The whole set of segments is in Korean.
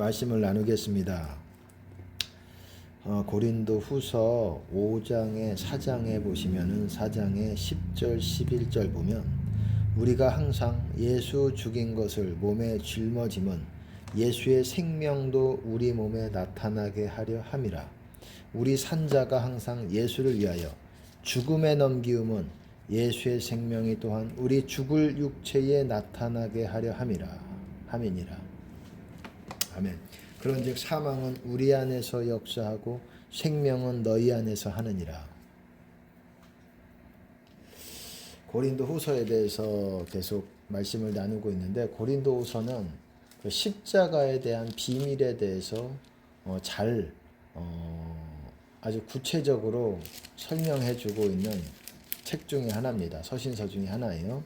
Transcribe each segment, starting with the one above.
말씀을 나누겠습니다. 고린도 후서 5장의 4장에 보시면은 4장의 10절 11절 보면 우리가 항상 예수 죽인 것을 몸에 짊어짐은 예수의 생명도 우리 몸에 나타나게 하려 함이라. 우리 산자가 항상 예수를 위하여 죽음에 넘기움은 예수의 생명이 또한 우리 죽을 육체에 나타나게 하려 함이니라. 아멘. 그런즉 사망은 우리 안에서 역사하고 생명은 너희 안에서 하느니라. 고린도 후서에 대해서 계속 말씀을 나누고 있는데, 고린도 후서는 그 십자가에 대한 비밀에 대해서 아주 구체적으로 설명해 주고 있는 책 중에 하나입니다. 서신서 중에 하나예요.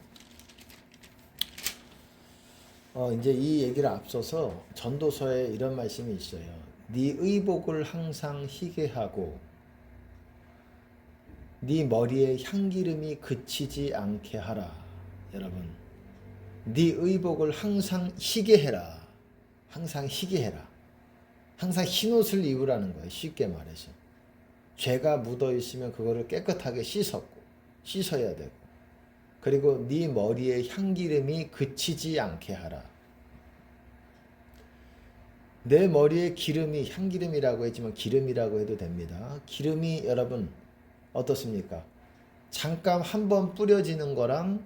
이제 이 얘기를 앞서서 전도서에 이런 말씀이 있어요. 네 의복을 항상 희게 하고 네 머리에 향기름이 그치지 않게 하라. 여러분, 네 의복을 항상 희게 해라. 항상 희게 해라. 항상 흰옷을 입으라는 거예요. 쉽게 말해서. 죄가 묻어 있으면 그거를 깨끗하게 씻어야 되고, 그리고 네 머리에 향기름이 그치지 않게 하라. 내 머리에 기름이, 향기름이라고 했지만 기름이라고 해도 됩니다. 기름이 여러분 어떻습니까? 잠깐 한번 뿌려지는 거랑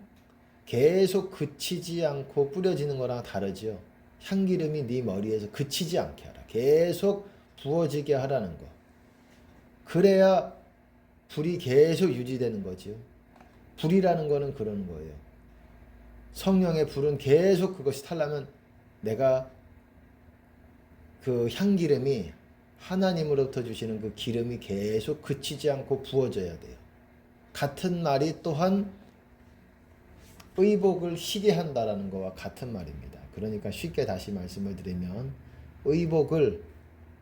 계속 그치지 않고 뿌려지는 거랑 다르죠. 향기름이 네 머리에서 그치지 않게 하라. 계속 부어지게 하라는 거. 그래야 불이 계속 유지되는 거지요. 불이라는 거는 그런 거예요. 성령의 불은 계속 그것이 타려면 내가 그 향기름이, 하나님으로부터 주시는 그 기름이 계속 그치지 않고 부어져야 돼요. 같은 말이 또한 의복을 희게 한다라는 것과 같은 말입니다. 그러니까 쉽게 다시 말씀을 드리면 의복을,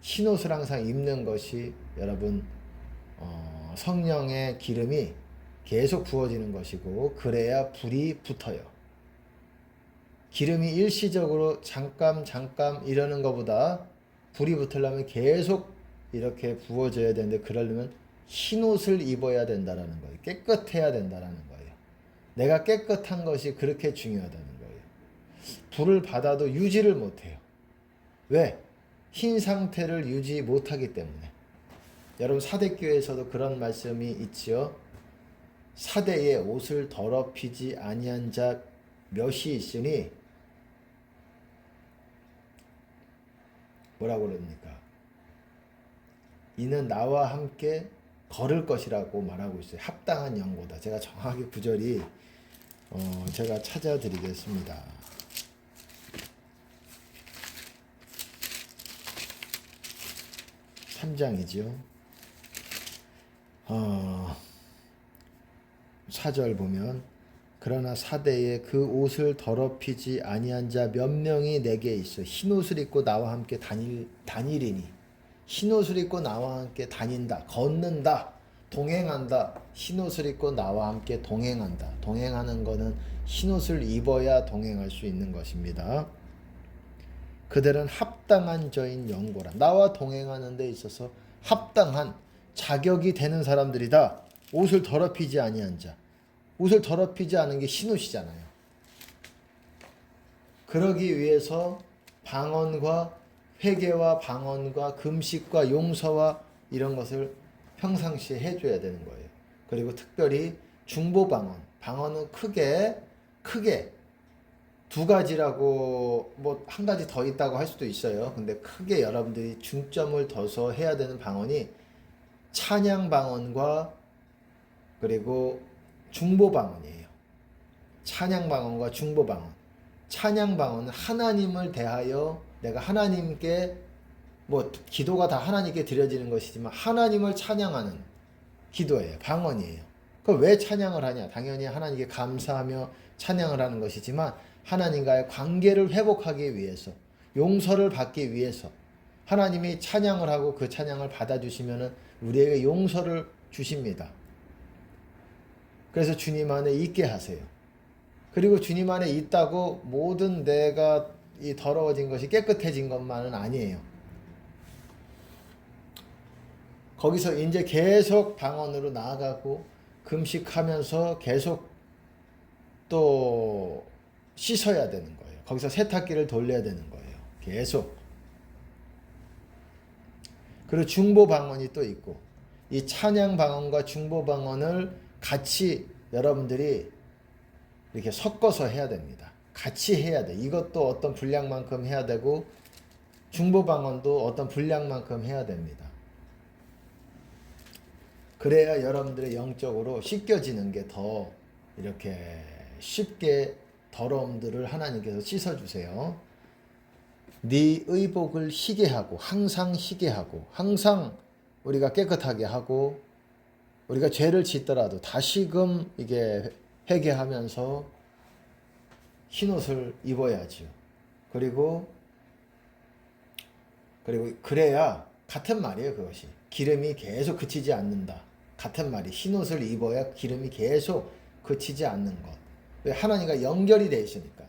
흰옷을 항상 입는 것이 여러분 성령의 기름이 계속 부어지는 것이고, 그래야 불이 붙어요. 기름이 일시적으로 잠깐 이러는 것보다 불이 붙으려면 계속 이렇게 부어져야 되는데, 그러려면 흰옷을 입어야 된다라는 거예요. 깨끗해야 된다라는 거예요. 내가 깨끗한 것이 그렇게 중요하다는 거예요. 불을 받아도 유지를 못해요. 왜? 흰 상태를 유지 못하기 때문에. 여러분, 사대교회에서도 그런 말씀이 있지요. 사대에 옷을 더럽히지 아니한 자 몇이 있으니 뭐라고 그럽니까? 이는 나와 함께 걸을 것이라고 말하고 있어요. 합당한 연고다. 제가 정확히 구절이 제가 찾아드리겠습니다. 3장이죠. 4절 보면 그러나 사대에 그 옷을 더럽히지 아니한 자 몇 명이 내게 있어 흰옷을 입고 나와 함께 다니리니. 흰옷을 입고 나와 함께 다닌다, 걷는다, 동행한다. 흰옷을 입고 나와 함께 동행한다. 동행하는 거는 흰옷을 입어야 동행할 수 있는 것입니다. 그들은 합당한 저인 연고라. 나와 동행하는 데 있어서 합당한 자격이 되는 사람들이다. 옷을 더럽히지 아니한 자. 옷을 더럽히지 않은 게 흰옷이잖아요. 그러기 위해서 방언과 회개와 방언과 금식과 용서와 이런 것을 평상시에 해줘야 되는 거예요. 그리고 특별히 중보방언. 방언은 크게 두 가지라고, 뭐 한 가지 더 있다고 할 수도 있어요. 근데 크게 여러분들이 중점을 둬서 해야 되는 방언이 찬양 방언과 그리고 중보 방언이에요. 찬양 방언과 중보 방언. 찬양 방언은 하나님을 대하여 내가 하나님께, 뭐 기도가 다 하나님께 드려지는 것이지만 하나님을 찬양하는 기도예요. 방언이에요. 그럼 왜 찬양을 하냐? 당연히 하나님께 감사하며 찬양을 하는 것이지만 하나님과의 관계를 회복하기 위해서, 용서를 받기 위해서 하나님이 찬양을 하고 그 찬양을 받아주시면 우리에게 용서를 주십니다. 그래서 주님 안에 있게 하세요. 그리고 주님 안에 있다고 모든 내가 이 더러워진 것이 깨끗해진 것만은 아니에요. 거기서 이제 계속 방언으로 나아가고 금식하면서 계속 또 씻어야 되는 거예요. 거기서 세탁기를 돌려야 되는 거예요. 계속. 그리고 중보 방언이 또 있고, 이 찬양 방언과 중보 방언을 같이 여러분들이 이렇게 섞어서 해야 됩니다. 같이 해야 돼. 이것도 어떤 분량만큼 해야 되고, 중보 방언도 어떤 분량만큼 해야 됩니다. 그래야 여러분들의 영적으로 씻겨지는 게 더 이렇게 쉽게 더러움들을 하나님께서 씻어주세요. 네 의복을 희게 하고, 항상 희게 하고, 항상 우리가 깨끗하게 하고, 우리가 죄를 짓더라도 다시금 이게 회개하면서 흰옷을 입어야죠. 그리고 그래야 같은 말이에요. 그것이 기름이 계속 그치지 않는다. 같은 말이 흰옷을 입어야 기름이 계속 그치지 않는 것. 왜? 하나님과 연결이 되어 있으니까.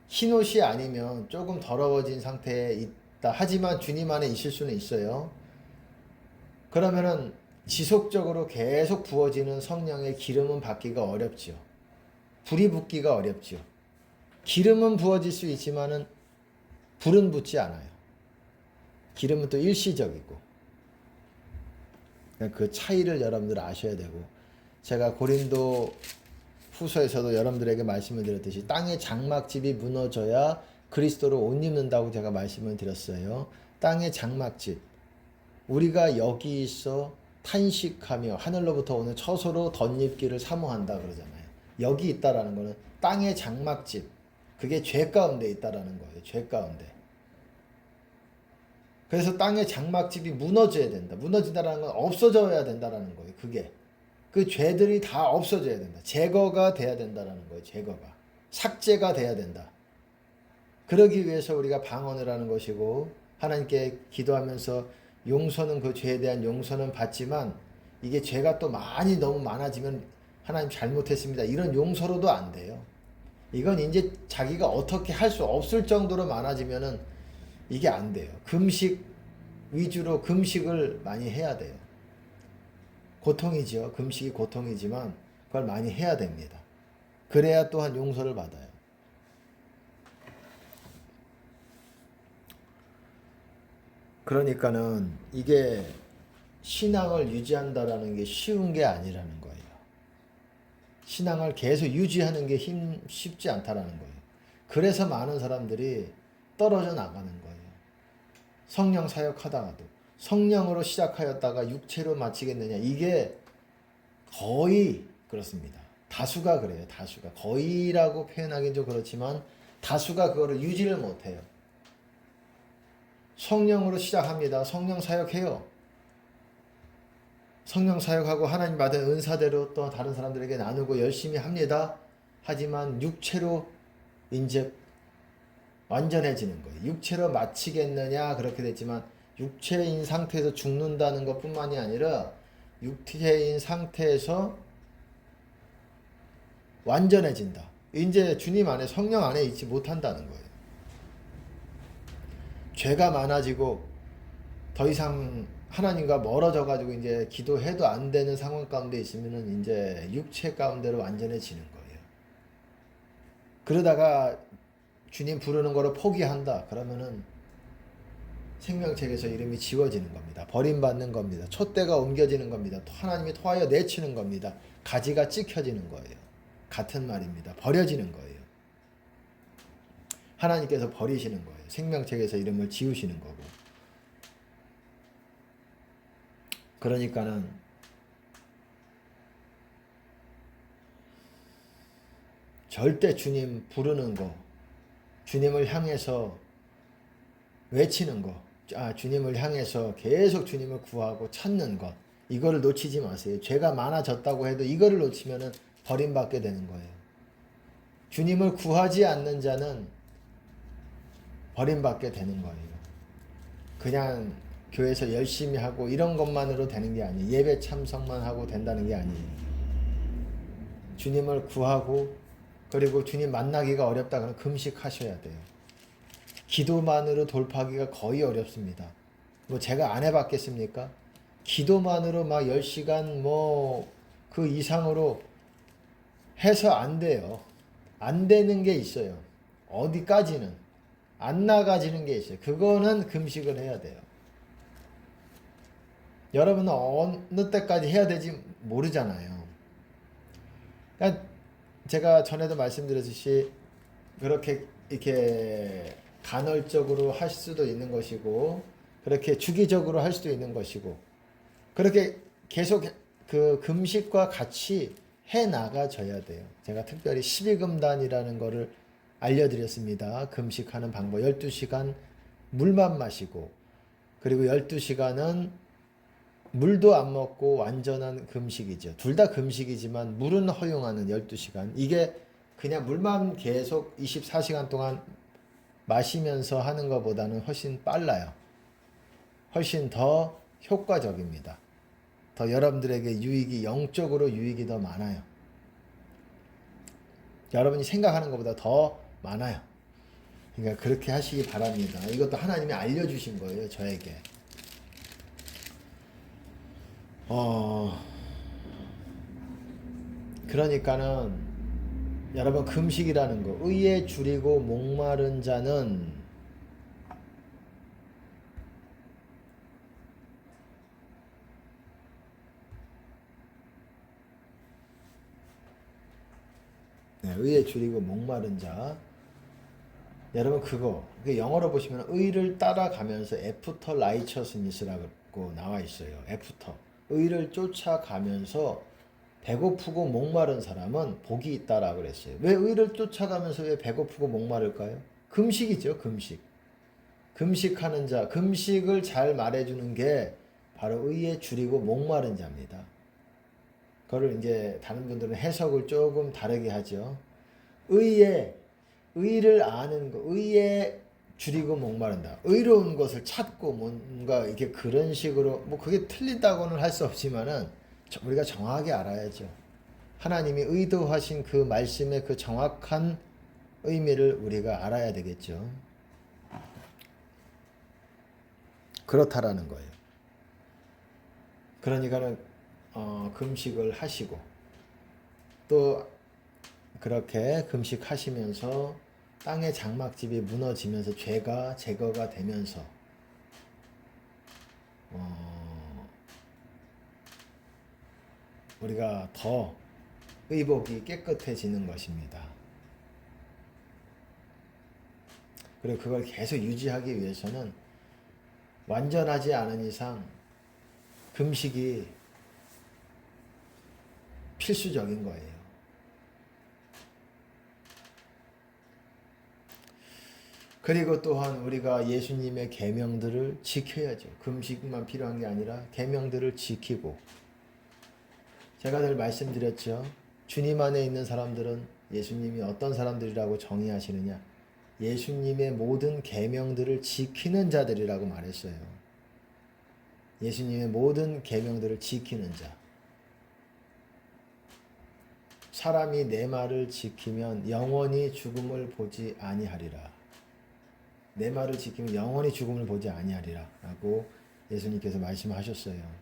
흰옷이 아니면 조금 더러워진 상태에 있다. 하지만 주님 안에 있을 수는 있어요. 그러면은 지속적으로 계속 부어지는 성령의 기름은 받기가 어렵죠. 불이 붙기가 어렵죠. 기름은 부어질 수 있지만은 불은 붙지 않아요. 기름은 또 일시적이고. 그 차이를 여러분들 아셔야 되고, 제가 고린도 후서에서도 여러분들에게 말씀을 드렸듯이 땅의 장막집이 무너져야 그리스도로 옷 입는다고 제가 말씀을 드렸어요. 땅의 장막집, 우리가 여기 있어 탄식하며 하늘로부터 오는 처소로 덧입기를 사모한다 그러잖아요. 여기 있다라는 거는 땅의 장막집, 그게 죄 가운데 있다라는 거예요. 죄 가운데. 그래서 땅의 장막집이 무너져야 된다. 무너진다라는 건 없어져야 된다라는 거예요. 그게. 그 죄들이 다 없어져야 된다. 제거가 돼야 된다라는 거예요. 제거가. 삭제가 돼야 된다. 그러기 위해서 우리가 방언을 하는 것이고, 하나님께 기도하면서 용서는, 그 죄에 대한 용서는 받지만, 이게 죄가 또 많이 너무 많아지면 하나님 잘못했습니다, 이런 용서로도 안 돼요. 이건 이제 자기가 어떻게 할 수 없을 정도로 많아지면은 이게 안 돼요. 금식 위주로 금식을 많이 해야 돼요. 고통이죠. 금식이 고통이지만 그걸 많이 해야 됩니다. 그래야 또한 용서를 받아요. 그러니까는 이게 신앙을 유지한다라는 게 쉬운 게 아니라는 거예요. 신앙을 계속 유지하는 게 쉽지 않다라는 거예요. 그래서 많은 사람들이 떨어져 나가는 거예요. 성령 사역하다가도 성령으로 시작하였다가 육체로 마치겠느냐, 이게 거의 그렇습니다. 다수가 그래요. 다수가. 거의라고 표현하기는 좀 그렇지만 다수가 그거를 유지를 못해요. 성령으로 시작합니다. 성령 사역해요. 성령 사역하고 하나님 받은 은사대로 또 다른 사람들에게 나누고 열심히 합니다. 하지만 육체로 이제 완전해지는 거예요. 육체로 마치겠느냐, 그렇게 됐지만 육체인 상태에서 죽는다는 것뿐만이 아니라 육체인 상태에서 완전해진다. 이제 주님 안에, 성령 안에 있지 못한다는 거예요. 죄가 많아지고 더 이상 하나님과 멀어져 가지고 이제 기도해도 안 되는 상황 가운데 있으면은 이제 육체 가운데로 완전해지는 거예요. 그러다가 주님 부르는 거를 포기한다. 그러면은 생명책에서 이름이 지워지는 겁니다. 버림받는 겁니다. 촛대가 옮겨지는 겁니다. 하나님이 토하여 내치는 겁니다. 가지가 찍혀지는 거예요. 같은 말입니다. 버려지는 거예요. 하나님께서 버리시는 거예요. 생명책에서 이름을 지우시는 거고. 그러니까는 절대 주님 부르는 거, 주님을 향해서 외치는 거, 주님을 향해서 계속 주님을 구하고 찾는 것, 이거를 놓치지 마세요. 죄가 많아졌다고 해도 이거를 놓치면은 버림받게 되는 거예요. 주님을 구하지 않는 자는 버림받게 되는 거예요. 그냥 교회에서 열심히 하고 이런 것만으로 되는 게 아니에요. 예배 참석만 하고 된다는 게 아니에요. 주님을 구하고, 그리고 주님 만나기가 어렵다 그러면 금식하셔야 돼요. 기도만으로 돌파하기가 거의 어렵습니다. 뭐 제가 안 해봤겠습니까? 기도만으로 막 10시간 뭐 그 이상으로 해서 안 돼요. 안 되는 게 있어요. 어디까지는. 안 나가지는 게 있어요. 그거는 금식을 해야 돼요. 여러분은 어느 때까지 해야 될지 모르잖아요. 그러니까 제가 전에도 말씀드렸듯이 그렇게 이렇게 간헐적으로 할 수도 있는 것이고 그렇게 주기적으로 할 수도 있는 것이고 그렇게 계속 그 금식과 같이 해 나가져야 돼요. 제가 특별히 12금단이라는 거를 알려드렸습니다. 금식하는 방법 12시간 물만 마시고 그리고 12시간은 물도 안 먹고 완전한 금식이죠. 둘 다 금식이지만 물은 허용하는 12시간. 이게 그냥 물만 계속 24시간 동안 마시면서 하는 것보다는 훨씬 빨라요. 훨씬 더 효과적입니다. 더 여러분들에게 유익이, 영적으로 유익이 더 많아요. 여러분이 생각하는 것보다 더 많아요. 그러니까 그렇게 하시기 바랍니다. 이것도 하나님이 알려주신 거예요, 저에게. 그러니까는 여러분 금식이라는 거, 의에 줄이고 목마른 자는 의에 줄이고 목마른 자. 여러분 그거 영어로 보시면 의를 따라가면서 애프터 라이처스니스라고 나와 있어요. 애프터 의를 쫓아가면서 배고프고 목마른 사람은 복이 있다라고 그랬어요. 왜 의를 쫓아가면서 왜 배고프고 목마를까요? 금식이죠. 금식하는 자, 금식을 잘 말해주는 게 바로 의에 줄이고 목마른 자입니다. 그거를 이제 다른 분들은 해석을 조금 다르게 하죠. 의를 아는 거, 의에 줄이고 목마른다. 의로운 것을 찾고 뭔가 이렇게 그런 식으로 뭐 그게 틀린다고는 할 수 없지만은 우리가 정확하게 알아야죠. 하나님이 의도하신 그 말씀의 그 정확한 의미를 우리가 알아야 되겠죠. 그렇다라는 거예요. 그러니까는 금식을 하시고 또 그렇게 금식하시면서 땅의 장막집이 무너지면서 죄가 제거가 되면서 우리가 더 의복이 깨끗해지는 것입니다. 그리고 그걸 계속 유지하기 위해서는 완전하지 않은 이상 금식이 필수적인 거예요. 그리고 또한 우리가 예수님의 계명들을 지켜야죠. 금식만 필요한 게 아니라 계명들을 지키고 제가 늘 말씀드렸죠. 주님 안에 있는 사람들은 예수님이 어떤 사람들이라고 정의하시느냐? 예수님의 모든 계명들을 지키는 자들이라고 말했어요. 예수님의 모든 계명들을 지키는 자. 사람이 내 말을 지키면 영원히 죽음을 보지 아니하리라. 내 말을 지키면 영원히 죽음을 보지 아니하리라 라고 예수님께서 말씀하셨어요.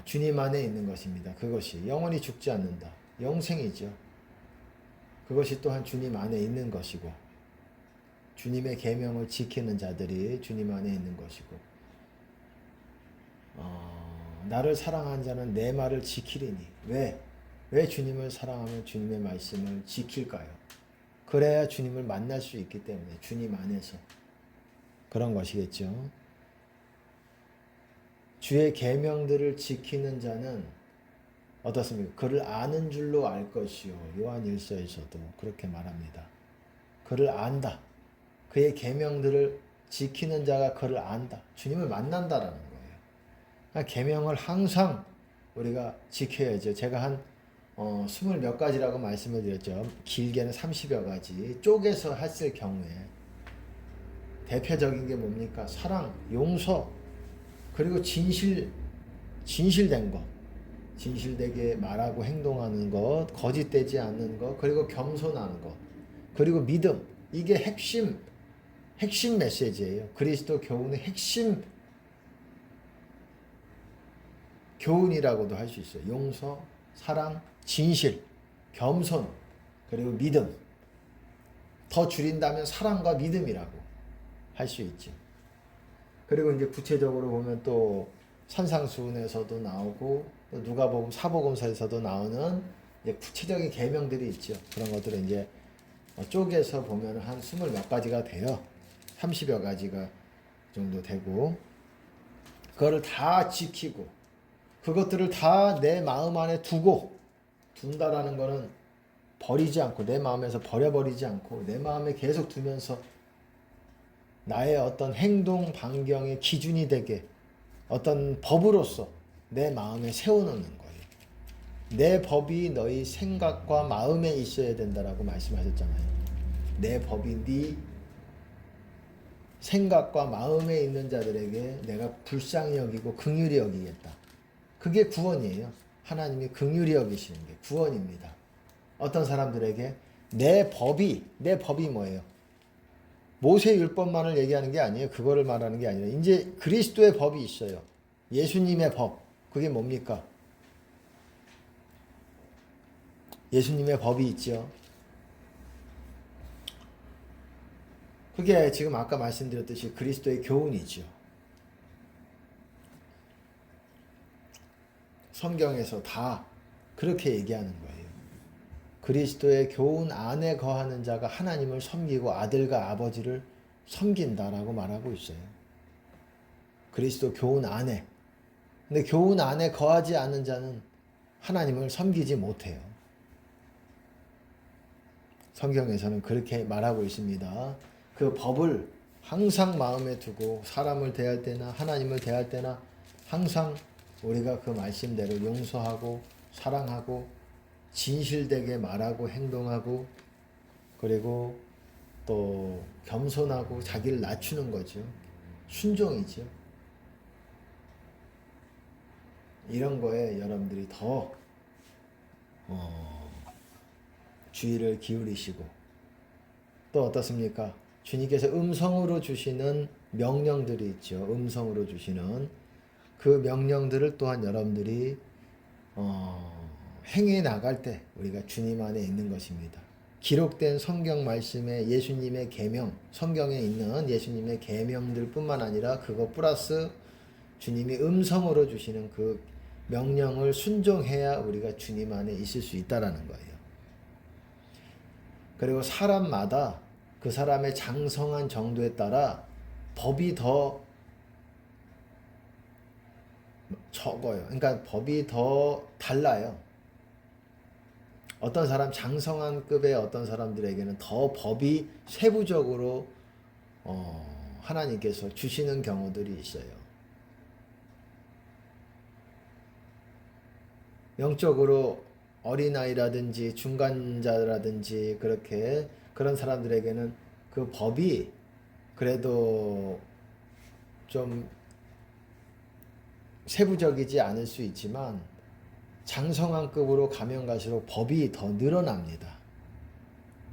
주님 안에 있는 것입니다. 그것이 영원히 죽지 않는다. 영생이죠. 그것이 또한 주님 안에 있는 것이고 주님의 계명을 지키는 자들이 주님 안에 있는 것이고 나를 사랑한 자는 내 말을 지키리니 왜 주님을 사랑하면 주님의 말씀을 지킬까요? 그래야 주님을 만날 수 있기 때문에 주님 안에서 그런 것이겠죠. 주의 계명들을 지키는 자는 어떻습니까? 그를 아는 줄로 알 것이요. 요한 1서에서도 그렇게 말합니다. 그를 안다. 그의 계명들을 지키는 자가 그를 안다. 주님을 만난다라는 거예요. 그러니까 계명을 항상 우리가 지켜야죠. 제가 한 20몇 가지라고 말씀을 드렸죠. 길게는 30여 가지. 쪼개서 했을 경우에 대표적인 게 뭡니까? 사랑, 용서, 그리고 진실된 것. 진실되게 말하고 행동하는 것, 거짓되지 않는 것, 그리고 겸손한 것, 그리고 믿음. 이게 핵심 메시지예요. 그리스도 교훈의 핵심 교훈이라고도 할 수 있어요. 용서, 사랑, 진실, 겸손, 그리고 믿음. 더 줄인다면 사랑과 믿음이라고 할 수 있죠. 그리고 이제 구체적으로 보면 또 산상수훈에서도 나오고 또 누가복음 사복음서에서도 나오는 이제 구체적인 계명들이 있죠. 그런 것들을 이제 쪼개서 보면 한 20몇 가지가 돼요. 30여 가지가 정도 되고 그거를 다 지키고 그것들을 다 내 마음 안에 둔다라는 거는 버리지 않고 내 마음에서 버려버리지 않고 내 마음에 계속 두면서 나의 어떤 행동 반경의 기준이 되게 어떤 법으로서 내 마음에 세워놓는 거예요. 내 법이 너희 생각과 마음에 있어야 된다라고 말씀하셨잖아요. 내 법이 네 생각과 마음에 있는 자들에게 내가 불쌍히 여기고 긍휼히 여기겠다. 그게 구원이에요. 하나님이 긍휼히 여기시는 게 구원입니다. 어떤 사람들에게 내 법이 뭐예요? 모세 율법만을 얘기하는 게 아니에요. 그거를 말하는 게 아니라 이제 그리스도의 법이 있어요. 예수님의 법. 그게 뭡니까? 예수님의 법이 있죠. 그게 지금 아까 말씀드렸듯이 그리스도의 교훈이죠. 성경에서 다 그렇게 얘기하는 거예요. 그리스도의 교훈 안에 거하는 자가 하나님을 섬기고 아들과 아버지를 섬긴다라고 말하고 있어요. 그리스도 교훈 안에. 근데 교훈 안에 거하지 않는 자는 하나님을 섬기지 못해요. 성경에서는 그렇게 말하고 있습니다. 그 법을 항상 마음에 두고 사람을 대할 때나 하나님을 대할 때나 항상 우리가 그 말씀대로 용서하고 사랑하고 진실되게 말하고 행동하고 그리고 또 겸손하고 자기를 낮추는 거죠. 순종이죠. 이런 거에 여러분들이 더 주의를 기울이시고 또 어떻습니까? 주님께서 음성으로 주시는 명령들이 있죠. 음성으로 주시는 그 명령들을 또한 여러분들이 행해 나갈 때 우리가 주님 안에 있는 것입니다. 기록된 성경 말씀에 예수님의 계명, 성경에 있는 예수님의 계명들 뿐만 아니라 그거 플러스 주님이 음성으로 주시는 그 명령을 순종해야 우리가 주님 안에 있을 수 있다라는 거예요. 그리고 사람마다 그 사람의 장성한 정도에 따라 법이 더 적어요. 그러니까 법이 더 달라요. 어떤 사람 장성한 급의 어떤 사람들에게는 더 법이 세부적으로 하나님께서 주시는 경우들이 있어요. 영적으로 어린아이라든지 중간자라든지 그렇게 그런 사람들에게는 그 법이 그래도 좀 세부적이지 않을 수 있지만 장성한 급으로 가면 갈수록 법이 더 늘어납니다.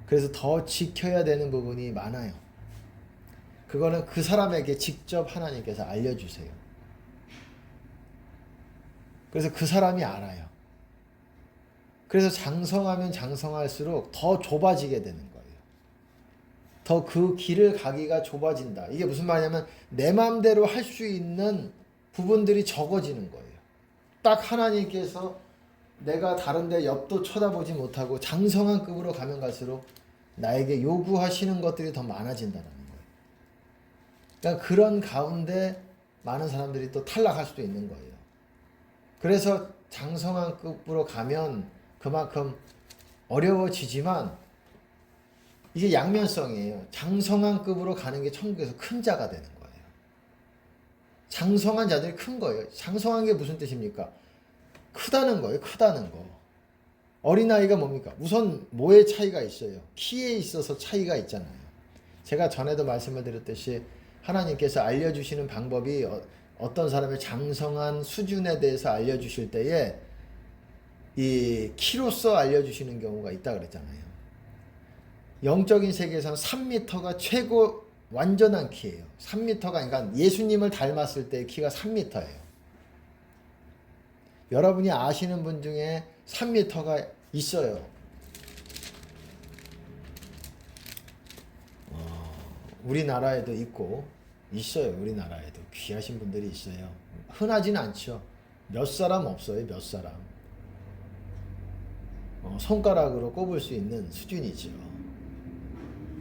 그래서 더 지켜야 되는 부분이 많아요. 그거는 그 사람에게 직접 하나님께서 알려주세요. 그래서 그 사람이 알아요. 그래서 장성하면 장성할수록 더 좁아지게 되는 거예요. 더 그 길을 가기가 좁아진다. 이게 무슨 말이냐면 내 마음대로 할 수 있는 부분들이 적어지는 거예요. 딱 하나님께서 내가 다른데 옆도 쳐다보지 못하고 장성한 급으로 가면 갈수록 나에게 요구하시는 것들이 더 많아진다는 거예요. 그러니까 그런 가운데 많은 사람들이 또 탈락할 수도 있는 거예요. 그래서 장성한 급으로 가면 그만큼 어려워지지만 이게 양면성이에요. 장성한 급으로 가는 게 천국에서 큰 자가 되는 거예요. 장성한 자들이 큰 거예요. 장성한 게 무슨 뜻입니까? 크다는 거예요. 크다는 거. 어린아이가 뭡니까? 우선 뭐에 차이가 있어요? 키에 있어서 차이가 있잖아요. 제가 전에도 말씀을 드렸듯이 하나님께서 알려주시는 방법이 어떤 사람의 장성한 수준에 대해서 알려주실 때에 이 키로서 알려주시는 경우가 있다 그랬잖아요. 영적인 세계에서는 3m가 최고 완전한 키예요. 3m가 그러니까 예수님을 닮았을 때 키가 3m예요. 여러분이 아시는 분 중에 3m가 있어요. 우리나라에도 있어요. 우리나라에도 귀하신 분들이 있어요. 흔하진 않죠. 몇 사람 없어요. 몇 사람. 손가락으로 꼽을 수 있는 수준이죠.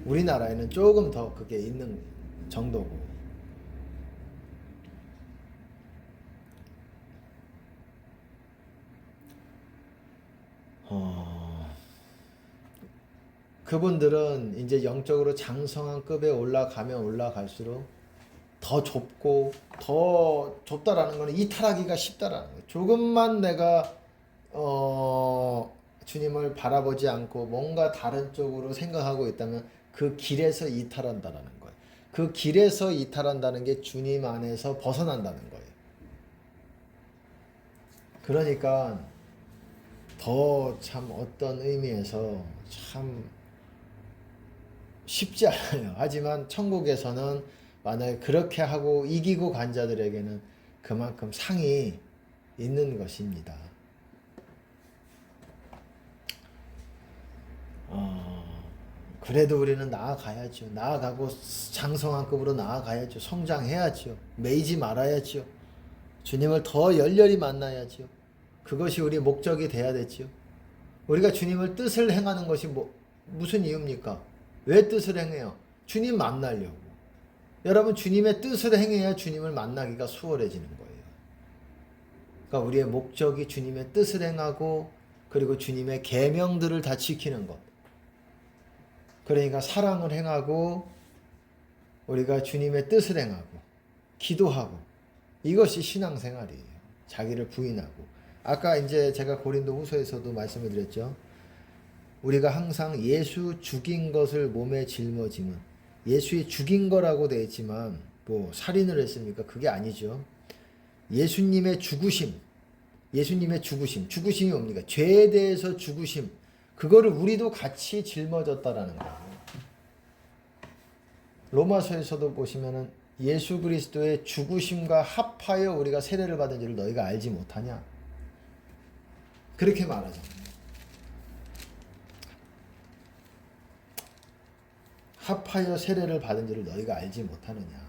우리나라에는 조금 더 그게 있는 정도고. 그분들은 이제 영적으로 장성한 급에 올라가면 올라갈수록 더 좁고 더 좁다라는 거는 이탈하기가 쉽다라는 거예요. 조금만 내가 주님을 바라보지 않고 뭔가 다른 쪽으로 생각하고 있다면 그 길에서 이탈한다라는 거예요. 그 길에서 이탈한다는 게 주님 안에서 벗어난다는 거예요. 그러니까 더 참 어떤 의미에서 참 쉽지 않아요. 하지만 천국에서는 만약에 그렇게 하고 이기고 간 자들에게는 그만큼 상이 있는 것입니다. 그래도 우리는 나아가야죠. 나아가고 장성한 급으로 나아가야죠. 성장해야죠. 매이지 말아야죠. 주님을 더 열렬히 만나야죠. 그것이 우리 목적이 돼야 되죠. 우리가 주님을 뜻을 행하는 것이 무슨 이유입니까? 왜 뜻을 행해요? 주님 만나려고. 여러분, 주님의 뜻을 행해야 주님을 만나기가 수월해지는 거예요. 그러니까 우리의 목적이 주님의 뜻을 행하고 그리고 주님의 계명들을 다 지키는 것. 그러니까 사랑을 행하고 우리가 주님의 뜻을 행하고 기도하고 이것이 신앙생활이에요. 자기를 부인하고. 아까 이제 제가 고린도 후서에서도 말씀을 드렸죠. 우리가 항상 예수 죽인 것을 몸에 짊어지면 예수의 죽인 거라고 되어 있지만 뭐 살인을 했습니까? 그게 아니죠. 예수님의 죽으심, 죽으심이 뭡니까? 죄에 대해서 죽으심, 그거를 우리도 같이 짊어졌다라는 거예요. 로마서에서도 보시면은 예수 그리스도의 죽으심과 합하여 우리가 세례를 받은 줄을 너희가 알지 못하냐? 그렇게 말하잖아요. 합하여 세례를 받은 줄을 너희가 알지 못하느냐?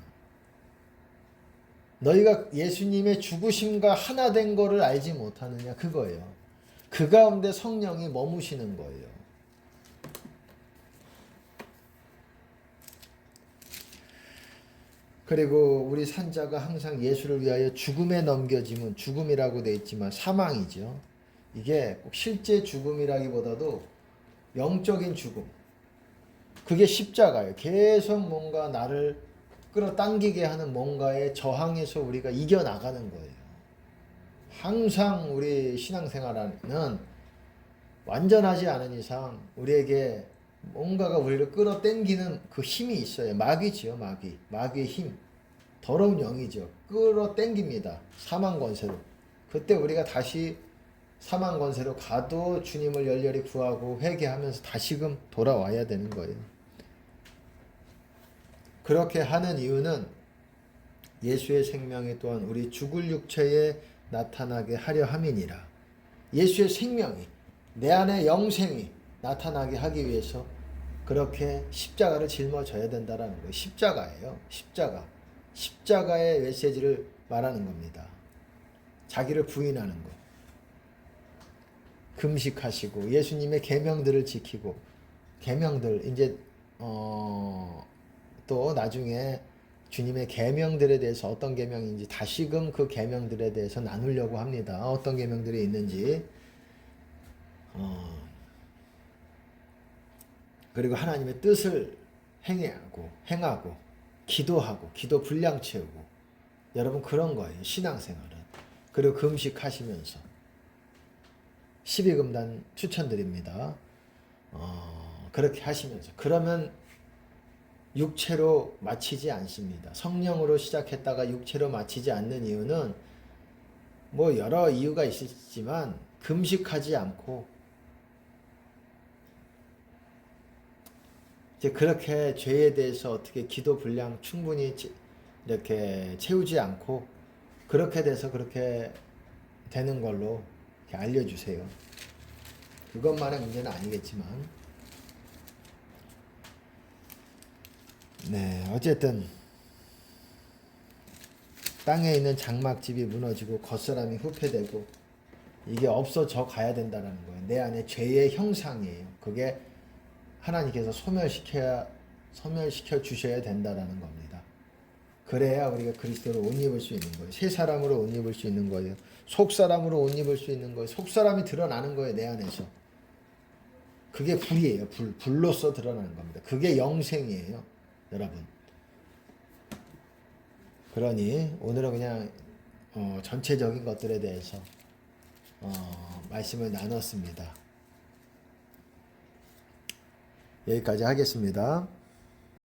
너희가 예수님의 죽으심과 하나 된 거를 알지 못하느냐? 그거예요. 그 가운데 성령이 머무시는 거예요. 그리고 우리 산자가 항상 예수를 위하여 죽음에 넘겨짐은 죽음이라고 되어 있지만 사망이죠. 이게 꼭 실제 죽음이라기보다도 영적인 죽음. 그게 십자가예요. 계속 뭔가 나를 끌어당기게 하는 뭔가에 저항해서 우리가 이겨나가는 거예요. 항상 우리 신앙생활은 완전하지 않은 이상 우리에게 뭔가가 우리를 끌어당기는 그 힘이 있어요. 마귀지요, 마귀. 마귀의 힘. 더러운 영이죠. 끌어당깁니다. 사망 권세로. 그때 우리가 다시 사망 권세로 가도 주님을 열렬히 구하고 회개하면서 다시금 돌아와야 되는 거예요. 그렇게 하는 이유는 예수의 생명이 또한 우리 죽을 육체에 나타나게 하려 함이니라. 예수의 생명이 내 안에 영생이 나타나게 하기 위해서 그렇게 십자가를 짊어져야 된다는 거예요. 십자가예요. 십자가. 십자가의 메시지를 말하는 겁니다. 자기를 부인하는 것. 금식하시고 예수님의 계명들을 지키고 계명들 이제 또 나중에 주님의 계명들에 대해서 어떤 계명인지 다시금 그 계명들에 대해서 나누려고 합니다. 어떤 계명들이 있는지. 그리고 하나님의 뜻을 행하고 기도하고 기도 분량 채우고 여러분 그런 거예요. 신앙생활은. 그리고 금식하시면서 12금단 추천드립니다. 그렇게 하시면서 그러면 육체로 마치지 않습니다. 성령으로 시작했다가 육체로 마치지 않는 이유는 뭐 여러 이유가 있겠지만 금식하지 않고 이제 그렇게 죄에 대해서 어떻게 기도 분량 충분히 이렇게 채우지 않고 그렇게 돼서 그렇게 되는 걸로 이렇게 알려주세요. 그것만의 문제는 아니겠지만, 네, 어쨌든 땅에 있는 장막집이 무너지고 겉사람이 후패되고 이게 없어져 가야 된다는 거예요. 내 안에 죄의 형상이에요. 그게 하나님께서 소멸시켜 주셔야 된다라는 겁니다. 그래야 우리가 그리스도를 옷 입을 수 있는 거예요. 새 사람으로 옷 입을 수 있는 거예요. 속 사람으로 옷 입을 수 있는 거예요. 속 사람이 드러나는 거예요, 내 안에서. 그게 불이에요. 불로서 드러나는 겁니다. 그게 영생이에요, 여러분. 그러니 오늘은 그냥 전체적인 것들에 대해서 말씀을 나눴습니다. 여기까지 하겠습니다.